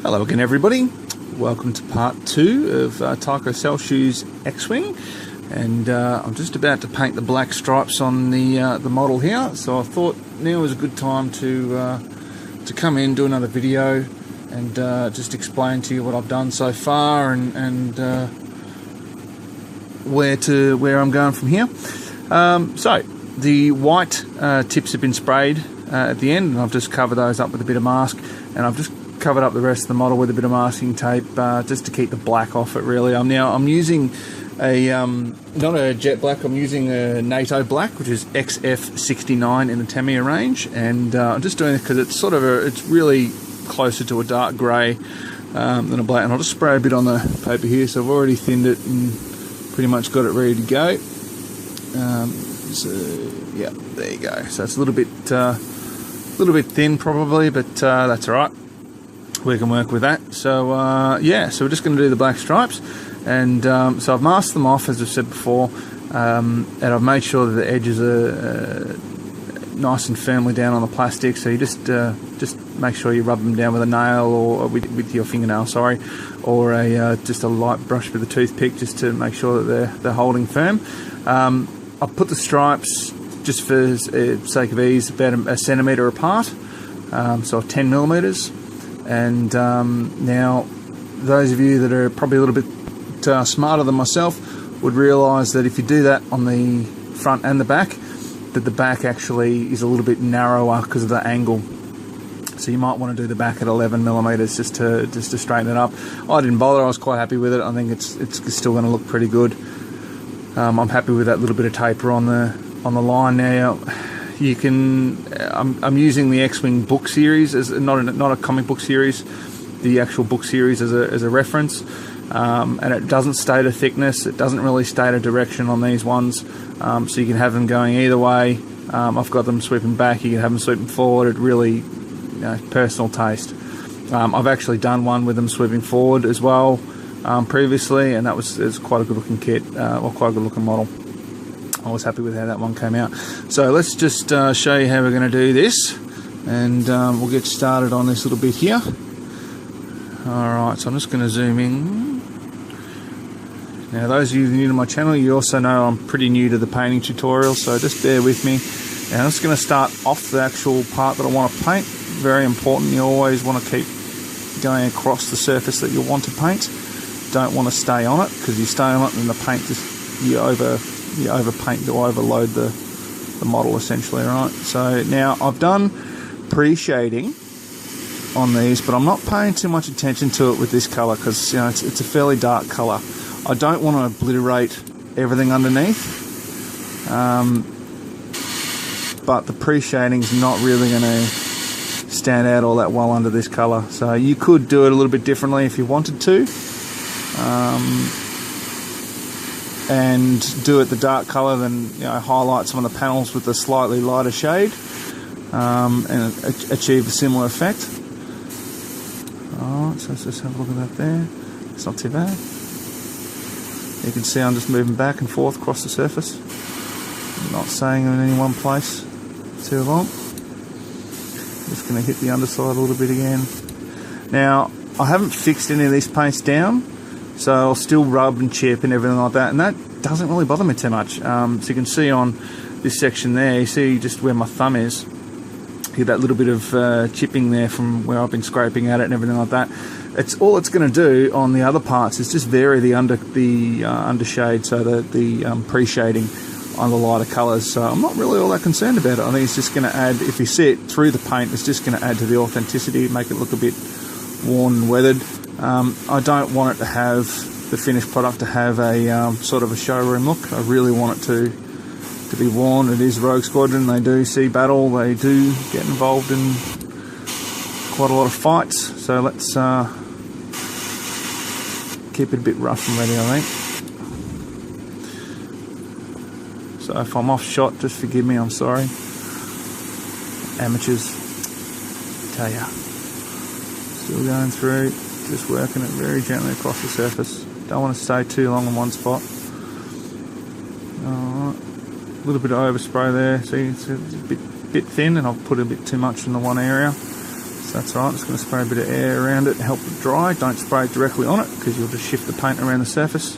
Hello again, everybody. Welcome to part 2 of Tycho Celchu's X-Wing, and I'm just about to paint the black stripes on the model here. So I thought now was a good time to come in, do another video, and just explain to you what I've done so far and where I'm going from here. So the white tips have been sprayed at the end, and I've just covered those up with a bit of mask, and I've just covered up the rest of the model with a bit of masking tape just to keep the black off it, really. I'm using a not a jet black, I'm using a NATO black, which is XF69 in the Tamiya range, and I'm just doing it because it's sort of it's really closer to a dark grey than a black. And I'll just spray a bit on the paper here. So I've already thinned it and pretty much got it ready to go. So yeah, there you go. So it's a little bit thin probably, but that's all right. We can work with that. So yeah, so we're just going to do the black stripes, and so I've masked them off, as I've said before, and I've made sure that the edges are nice and firmly down on the plastic. So you just make sure you rub them down with a nail or with your fingernail, sorry, or just a light brush with a toothpick, just to make sure that they're holding firm. I've put the stripes, just for sake of ease, about a centimetre apart, so 10 millimetres. And now, those of you that are probably a little bit smarter than myself would realise that if you do that on the front and the back, that the back actually is a little bit narrower because of the angle. So you might want to do the back at 11 millimetres just to straighten it up. I didn't bother. I was quite happy with it. I think it's still going to look pretty good. I'm happy with that little bit of taper on the line now. You can. I'm using the X-Wing book series as not a comic book series, the actual book series as a reference, and it doesn't state a thickness. It doesn't really state a direction on these ones, so you can have them going either way. I've got them sweeping back. You can have them sweeping forward. It really, personal taste. I've actually done one with them sweeping forward as well previously, and it's quite a good looking kit, or quite a good looking model. I was happy with how that one came out. So let's just show you how we're going to do this, and we'll get started on this little bit here. Alright, so I'm just going to zoom in. Now, those of you new to my channel, you also know I'm pretty new to the painting tutorial, so just bear with me. And I'm just going to start off the actual part that I want to paint. Very important, you always want to keep going across the surface that you want to paint. Don't want to stay on it, because you stay on it and the paint you overpaint or overload the model, essentially, right? So now I've done pre-shading on these, but I'm not paying too much attention to it with this colour, because it's a fairly dark colour. I don't want to obliterate everything underneath, but the pre-shading is not really going to stand out all that well under this colour. So you could do it a little bit differently if you wanted to. And do it the dark colour, then highlight some of the panels with a slightly lighter shade, and achieve a similar effect. Alright, so let's just have a look at that there. It's not too bad. You can see I'm just moving back and forth across the surface. I'm not staying in any one place too long. Just going to hit the underside a little bit again. Now, I haven't fixed any of these paints down, so I'll still rub and chip and everything like that, and that doesn't really bother me too much. So you can see on this section there, you see just where my thumb is, you get that little bit of chipping there from where I've been scraping at it and everything like that. All it's going to do on the other parts is just vary the undershade, so the pre-shading on the lighter colours. So I'm not really all that concerned about it. I think it's just going to add, if you see it through the paint, it's just going to add to the authenticity, make it look a bit worn and weathered. I don't want it to have, the finished product to have a sort of a showroom look. I really want it to be worn. It is Rogue Squadron. They do see battle. They do get involved in quite a lot of fights. So let's keep it a bit rough and ready, I think. So if I'm off shot, just forgive me. I'm sorry. Amateurs, tell ya. Still going through. Just working it very gently across the surface. Don't want to stay too long in one spot. Alright, a little bit of overspray there. See, it's a bit thin, and I've put a bit too much in the one area. So so that's alright. Just going to spray a bit of air around it and help it dry. Don't spray it directly on it because you'll just shift the paint around the surface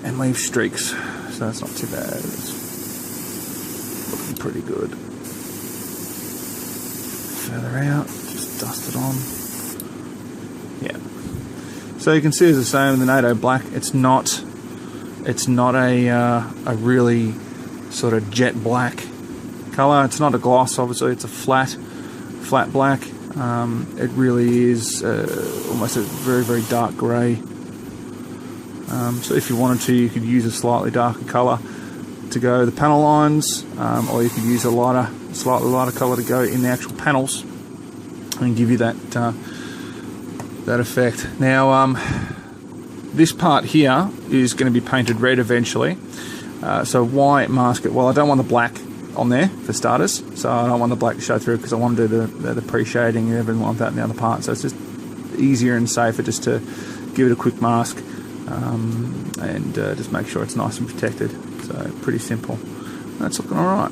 and leave streaks. So that's not too bad. It's looking pretty good. Further out, just dust it on. Yeah. So you can see, as I say, with the NATO black, it's not a really sort of jet black colour. It's not a gloss, obviously. It's a flat black. It really is almost a very, very dark grey. So if you wanted to, you could use a slightly darker colour to go the panel lines, or you could use a slightly lighter colour to go in the actual panels and give you that effect. Now, this part here is going to be painted red eventually. So why mask it? Well, I don't want the black on there for starters, so I don't want the black to show through because I want to do the pre-shading and everything like that in the other part. So it's just easier and safer just to give it a quick mask and just make sure it's nice and protected. So pretty simple. That's looking alright.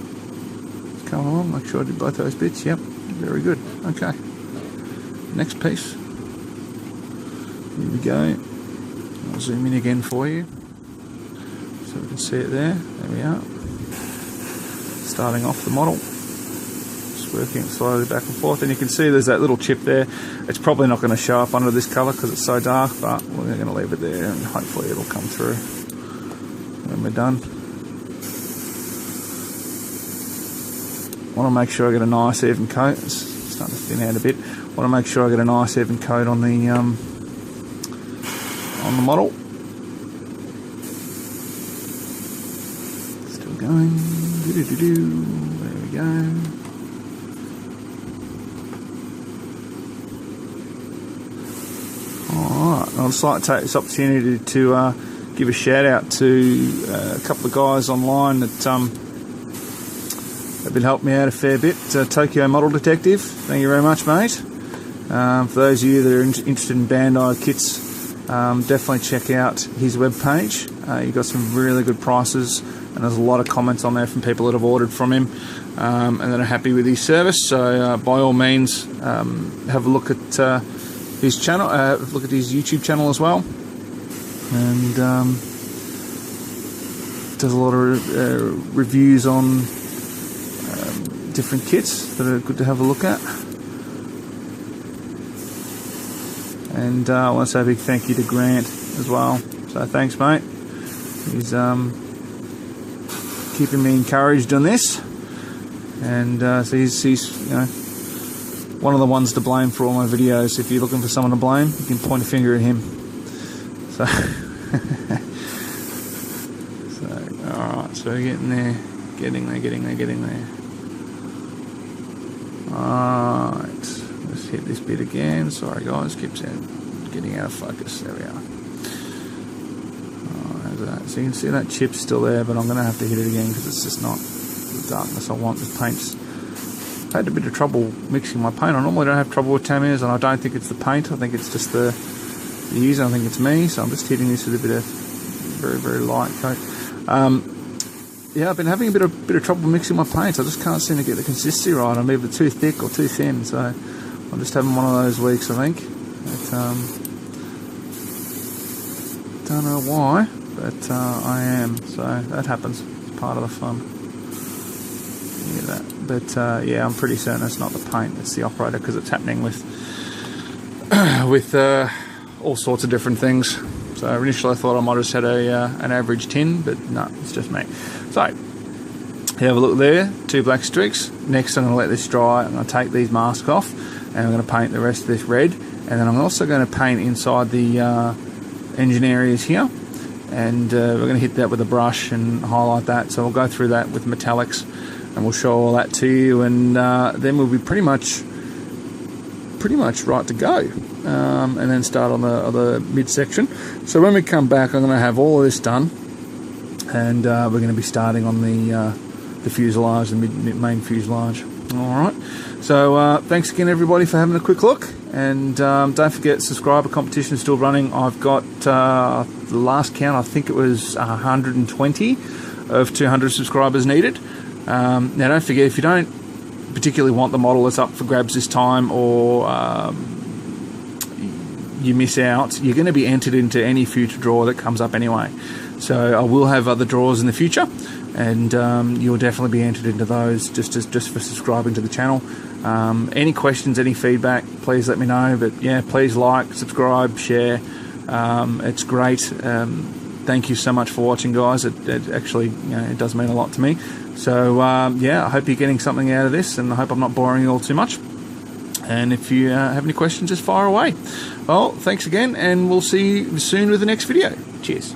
Come along, make sure I did both those bits. Yep, very good. Okay, next piece. Here we go. I'll zoom in again for you so we can see it there. There we are. Starting off the model, just working it slowly back and forth, and you can see there's that little chip there. It's probably not going to show up under this colour because it's so dark, but we're going to leave it there and hopefully it'll come through when we're done. Want to make sure I get a nice even coat. It's starting to thin out a bit. Want to make sure I get a nice even coat on the model. Still going. There we go. Alright, I'd just like to take this opportunity to give a shout out to a couple of guys online that have been helping me out a fair bit. Tokyo Model Detective, thank you very much, mate. For those of you that are interested in Bandai kits, definitely check out his webpage. You've got some really good prices, and there's a lot of comments on there from people that have ordered from him and that are happy with his service. So by all means, have a look at his channel, look at his YouTube channel as well, and does a lot of reviews on different kits that are good to have a look at. And I want to say a big thank you to Grant as well. So thanks, mate. He's keeping me encouraged on this, and so he's you know, one of the ones to blame for all my videos. If you're looking for someone to blame, you can point a finger at him. So, alright, so we're getting there, getting there. Alright, let's hit this bit again. Sorry guys, keeps getting out of focus. There we are. So you can see that chip's still there, but I'm going to have to hit it again because it's just not the darkness I want. The paint's had a bit of trouble mixing my paint. I normally don't have trouble with Tamiya's, and I don't think it's the paint. I think it's just the user. I think it's me. So I'm just hitting this with a bit of very, very light coat. Yeah, I've been having a bit of trouble mixing my paints. I just can't seem to get the consistency right. I'm either too thick or too thin. So I'm just having one of those weeks, I think. But, don't know why, but I am. So that happens. It's part of the fun. Yeah, that. But yeah, I'm pretty certain it's not the paint, it's the operator, because it's happening with all sorts of different things. So initially I thought I might have just had an average tin, but no, it's just me. So have a look there, 2 black streaks. Next I'm going to let this dry. I'm going to take these masks off, and I'm going to paint the rest of this red. And then I'm also going to paint inside the engine areas here, and we're going to hit that with a brush and highlight that. So we'll go through that with metallics, and we'll show all that to you, and then we'll be pretty much right to go, and then start on the midsection. So when we come back, I'm going to have all of this done, and we're going to be starting on the fuselage, the main fuselage. Alright, so thanks again everybody for having a quick look, and don't forget, subscriber competition is still running. I've got the last count, I think it was 120 of 200 subscribers needed. Now don't forget, if you don't particularly want the model that's up for grabs this time, or you miss out, you're going to be entered into any future draw that comes up anyway. So I will have other draws in the future, and you'll definitely be entered into those just for subscribing to the channel. Any questions, any feedback, please let me know. But yeah, please like, subscribe, share. It's great. Thank you so much for watching, guys. It actually, it does mean a lot to me. So yeah, I hope you're getting something out of this, and I hope I'm not boring you all too much. And if you have any questions, just fire away. Well, thanks again, and we'll see you soon with the next video. Cheers.